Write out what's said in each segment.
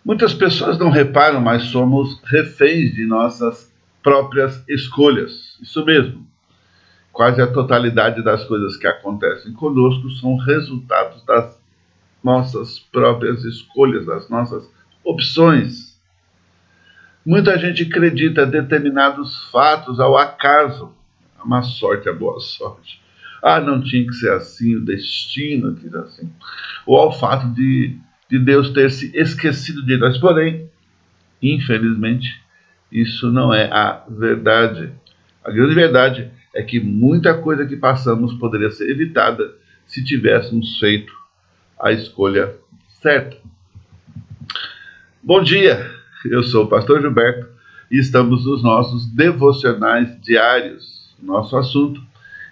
Muitas pessoas não reparam, mas somos reféns de nossas próprias escolhas. Isso mesmo. Quase a totalidade das coisas que acontecem conosco são resultados das nossas próprias escolhas, das nossas opções. Muita gente acredita determinados fatos ao acaso. A má sorte é a boa sorte. Não tinha que ser assim, o destino quis assim. Ou ao fato de Deus ter se esquecido de nós. Porém, infelizmente, isso não é a verdade. A grande verdade é que muita coisa que passamos poderia ser evitada se tivéssemos feito a escolha certa. Bom dia, eu sou o pastor Gilberto e estamos nos nossos devocionais diários. Nosso assunto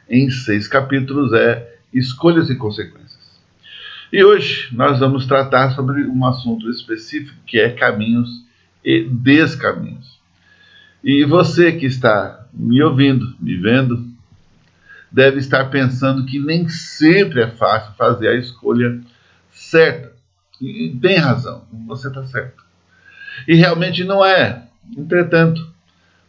em 6 capítulos é escolhas e consequências. E hoje nós vamos tratar sobre um assunto específico que é caminhos e descaminhos. E você que está me ouvindo, me vendo, deve estar pensando que nem sempre é fácil fazer a escolha certa. E tem razão, você está certo. E realmente não é. Entretanto,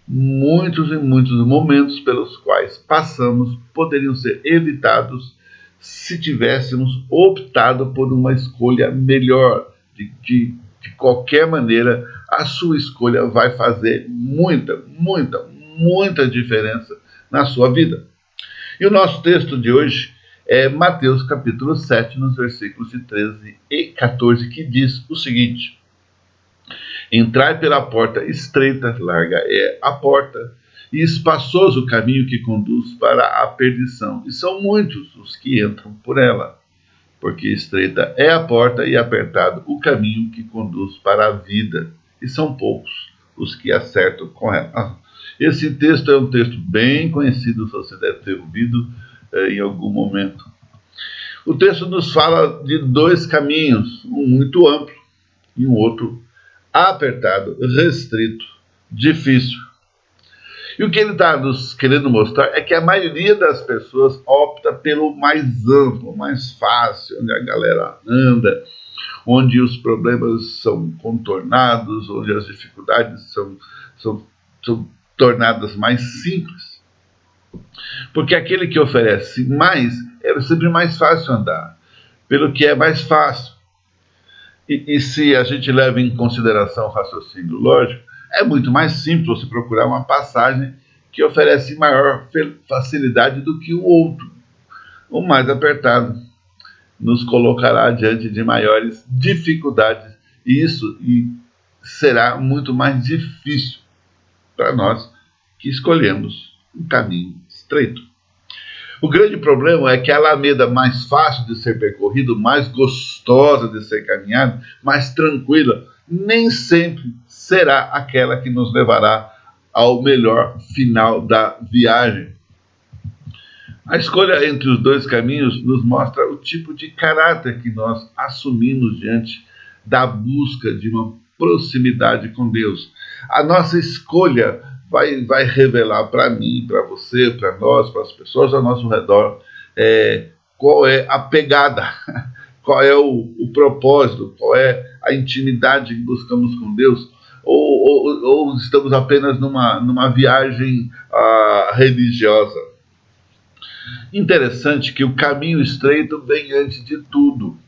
muitos e muitos momentos pelos quais passamos poderiam ser evitados se tivéssemos optado por uma escolha melhor. De qualquer maneira, a sua escolha vai fazer muita diferença na sua vida. E o nosso texto de hoje é Mateus capítulo 7, nos versículos de 13 e 14, que diz o seguinte: Entrai pela porta estreita, larga é a porta, e espaçoso o caminho que conduz para a perdição, e são muitos os que entram por ela. Porque estreita é a porta e apertado o caminho que conduz para a vida, e são poucos os que acertam com ela. Esse texto é um texto bem conhecido, você deve ter ouvido em algum momento. O texto nos fala de 2 caminhos, um muito amplo e um outro apertado, restrito, difícil. E o que ele está nos querendo mostrar é que a maioria das pessoas opta pelo mais amplo, mais fácil, onde a galera anda, onde os problemas são contornados, onde as dificuldades são tornadas mais simples. Porque aquele que oferece mais, é sempre mais fácil andar, pelo que é mais fácil. E se a gente leva em consideração o raciocínio lógico, é muito mais simples você procurar uma passagem que oferece maior facilidade do que o outro. O mais apertado nos colocará diante de maiores dificuldades, e isso será muito mais difícil para nós que escolhemos um caminho estreito. O grande problema é que a alameda mais fácil de ser percorrida, mais gostosa de ser caminhada, mais tranquila, nem sempre será aquela que nos levará ao melhor final da viagem. A escolha entre os 2 caminhos nos mostra o tipo de caráter que nós assumimos diante da busca de uma proximidade com Deus. A nossa escolha vai revelar para mim, para você, para nós, para as pessoas ao nosso redor, qual é a pegada, qual é o propósito, qual é a intimidade que buscamos com Deus, ou estamos apenas numa viagem religiosa. Interessante que o caminho estreito vem antes de tudo.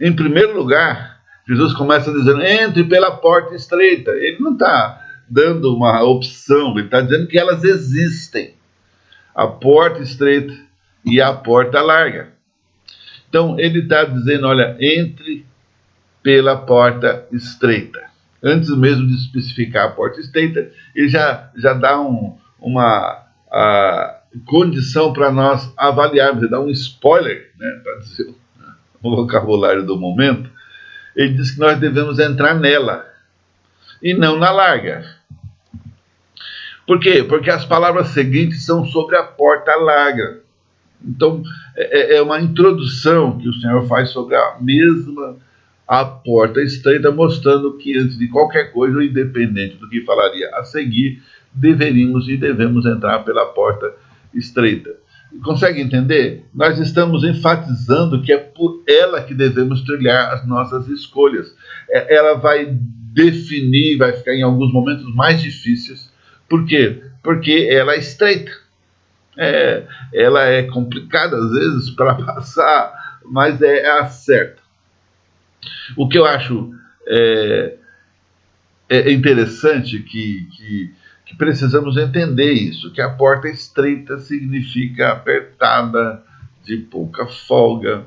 Em primeiro lugar, Jesus começa dizendo, entre pela porta estreita. Ele não está dando uma opção, ele está dizendo que elas existem. A porta estreita e a porta larga. Então, ele está dizendo, olha, entre pela porta estreita. Antes mesmo de especificar a porta estreita, ele já dá uma condição para nós avaliarmos, ele dá um spoiler, para dizer o vocabulário do momento. Ele diz que nós devemos entrar nela e não na larga. Por quê? Porque as palavras seguintes são sobre a porta larga. Então, é uma introdução que o Senhor faz sobre a porta estreita, mostrando que antes de qualquer coisa, independente do que falaria a seguir, deveríamos e devemos entrar pela porta estreita. Consegue entender? Nós estamos enfatizando que é por ela que devemos trilhar as nossas escolhas. Ela vai definir, vai ficar em alguns momentos mais difíceis. Por quê? Porque ela é estreita. Ela é complicada às vezes para passar, mas é a certa. O que eu acho interessante que precisamos entender isso, que a porta estreita significa apertada, de pouca folga.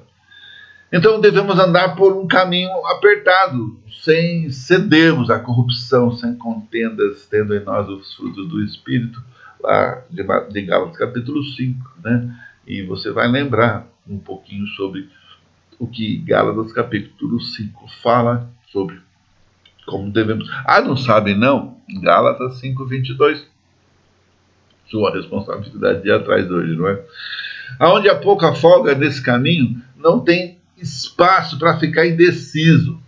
Então devemos andar por um caminho apertado, sem cedermos à corrupção, sem contendas, tendo em nós os frutos do Espírito, lá de Gálatas capítulo 5, né? E você vai lembrar um pouquinho sobre o que Gálatas capítulo 5 fala sobre como devemos... não sabe não? Gálatas 5:22. Sua responsabilidade de ir atrás hoje, não é? Aonde há pouca folga nesse caminho, não tem espaço para ficar indeciso.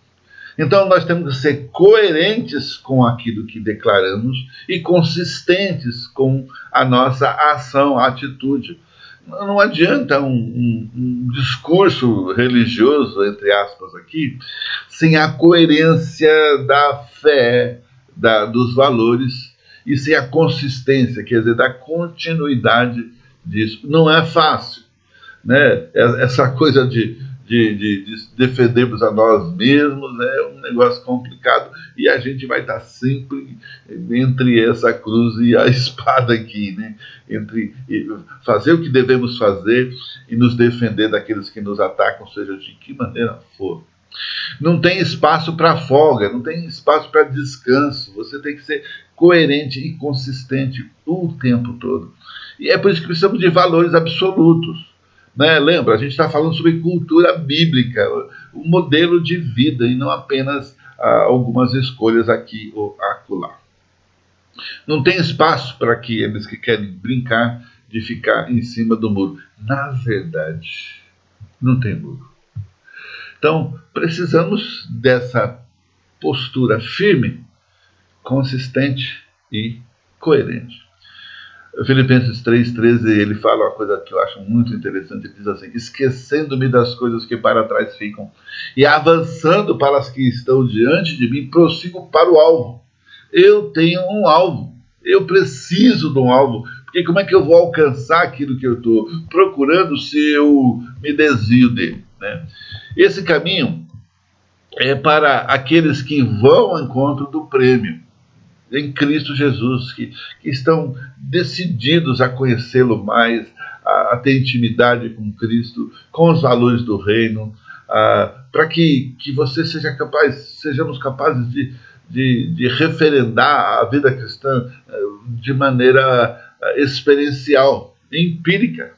Então nós temos que ser coerentes com aquilo que declaramos e consistentes com a nossa ação, atitude. Não adianta um discurso religioso, entre aspas aqui, sem a coerência da fé, dos valores, e sem a consistência, quer dizer, da continuidade disso. Não é fácil, né? Essa coisa de defendermos a nós mesmos é um negócio complicado, e a gente vai estar sempre entre essa cruz e a espada aqui, né? Entre fazer o que devemos fazer e nos defender daqueles que nos atacam, seja de que maneira for. Não tem espaço para folga, não tem espaço para descanso. Você tem que ser coerente e consistente o tempo todo. E é por isso que precisamos de valores absolutos, né? Lembra, a gente está falando sobre cultura bíblica, um modelo de vida, e não apenas algumas escolhas aqui ou acolá. Não tem espaço para aqueles que querem brincar de ficar em cima do muro. Na verdade, não tem muro. Então, precisamos dessa postura firme, consistente e coerente. Filipenses 3,13, ele fala uma coisa que eu acho muito interessante. Ele diz assim: esquecendo-me das coisas que para trás ficam e avançando para as que estão diante de mim, prossigo para o alvo. Eu tenho um alvo, eu preciso de um alvo, porque como é que eu vou alcançar aquilo que eu estou procurando se eu me desvio dele, né? Esse caminho é para aqueles que vão ao encontro do prêmio em Cristo Jesus, que estão decididos a conhecê-lo mais, a ter intimidade com Cristo, com os valores do reino, para que você sejamos capazes de referendar a vida cristã de maneira experiencial, empírica.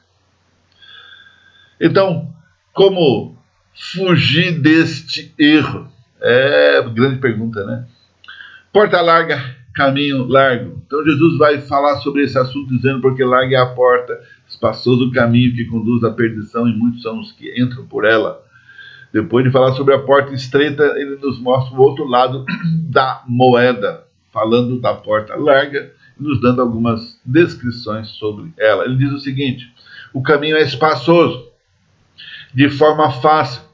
Então, como fugir deste erro? É grande pergunta, né? Porta larga, caminho largo. Então Jesus vai falar sobre esse assunto dizendo: porque larga é a porta, espaçoso o caminho que conduz à perdição, e muitos são os que entram por ela. Depois de falar sobre a porta estreita, ele nos mostra o outro lado da moeda, falando da porta larga e nos dando algumas descrições sobre ela. Ele diz o seguinte: o caminho é espaçoso, de forma fácil.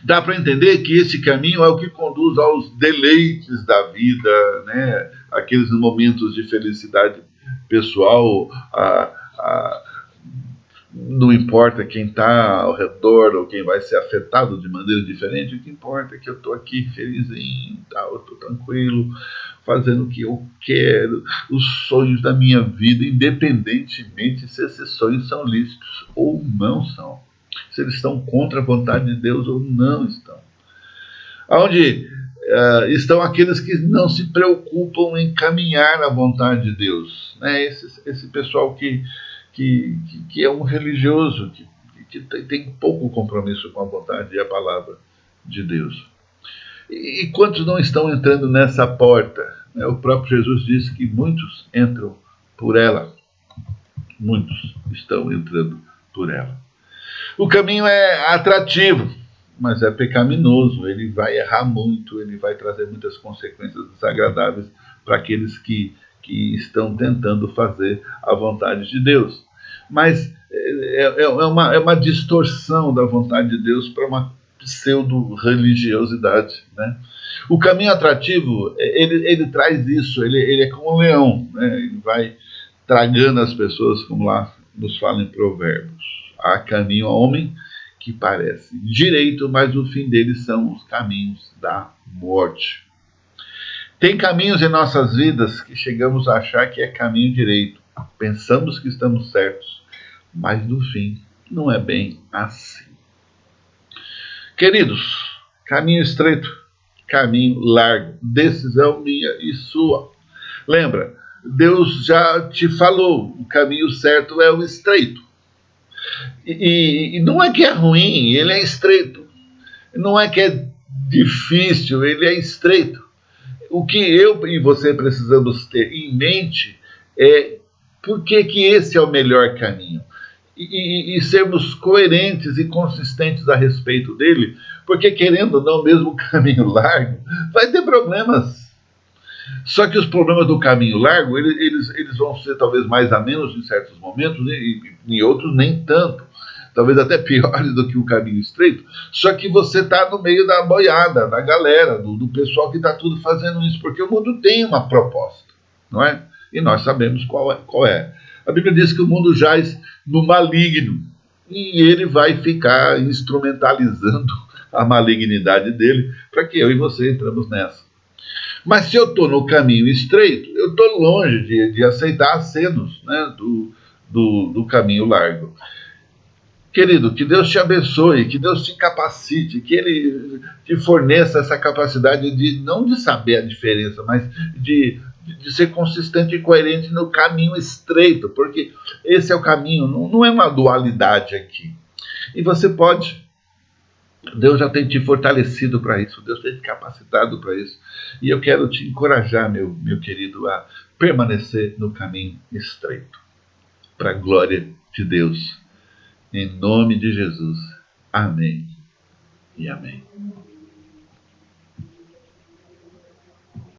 Dá para entender que esse caminho é o que conduz aos deleites da vida, né? Aqueles momentos de felicidade pessoal, não importa quem está ao redor ou quem vai ser afetado de maneira diferente, o que importa é que eu estou aqui felizinho, eu estou tranquilo, fazendo o que eu quero, os sonhos da minha vida, independentemente se esses sonhos são lícitos ou não são, se eles estão contra a vontade de Deus ou não estão. Onde estão aqueles que não se preocupam em caminhar na vontade de Deus, né? Esse pessoal que é um religioso, que tem pouco compromisso com a vontade e a palavra de Deus. E quantos não estão entrando nessa porta? O próprio Jesus disse que muitos entram por ela. Muitos estão entrando por ela. O caminho é atrativo, mas é pecaminoso. Ele vai errar muito, ele vai trazer muitas consequências desagradáveis para aqueles que estão tentando fazer a vontade de Deus. Mas é uma distorção da vontade de Deus para uma pseudo-religiosidade, né? O caminho atrativo, ele traz isso, ele é como um leão, né? Ele vai tragando as pessoas, como lá nos fala em Provérbios. Há caminho ao homem que parece direito, mas o fim deles são os caminhos da morte. Tem caminhos em nossas vidas que chegamos a achar que é caminho direito. Pensamos que estamos certos, mas no fim não é bem assim. Queridos, caminho estreito, caminho largo, decisão minha e sua. Lembra, Deus já te falou, o caminho certo é o estreito. E não é que é ruim, ele é estreito. Não é que é difícil, ele é estreito. O que eu e você precisamos ter em mente é por que esse é o melhor caminho. E sermos coerentes e consistentes a respeito dele, porque querendo ou não, mesmo o caminho largo, vai ter problemas. Só que os problemas do caminho largo, eles vão ser talvez mais a menos em certos momentos, e em outros nem tanto. Talvez até piores do que o caminho estreito. Só que você está no meio da boiada, da galera, do pessoal que está tudo fazendo isso, porque o mundo tem uma proposta, não é? E nós sabemos qual é. A Bíblia diz que o mundo jaz no maligno, e ele vai ficar instrumentalizando a malignidade dele para que eu e você entramos nessa. Mas se eu estou no caminho estreito, eu estou longe de aceitar acenos, né, do caminho largo. Querido, que Deus te abençoe, que Deus te capacite, que Ele te forneça essa capacidade de, não de saber a diferença, mas de ser consistente e coerente no caminho estreito, porque esse é o caminho, não é uma dualidade aqui. E você pode, Deus já tem te fortalecido para isso, Deus tem te capacitado para isso. E eu quero te encorajar, meu querido, a permanecer no caminho estreito, para a glória de Deus. Em nome de Jesus. Amém e amém.